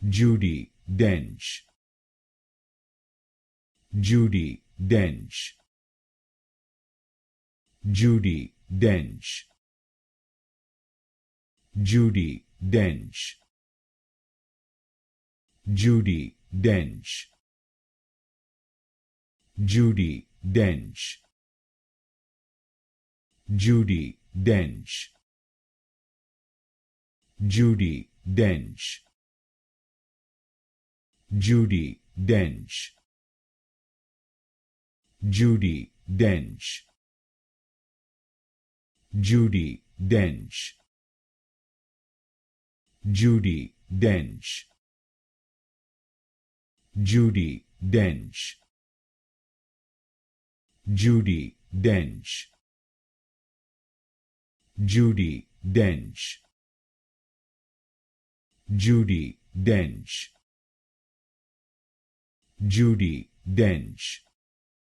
Judi Dench, Judi Dench, Judi Dench, Judi Dench, Judi Dench, Judi Dench, Judi Dench, Judi Dench, Judi Dench, Judi Dench, Judi Dench, Judi Dench, Judi Dench, Judi Dench, Judi Dench, Judi Dench, Judi Dench,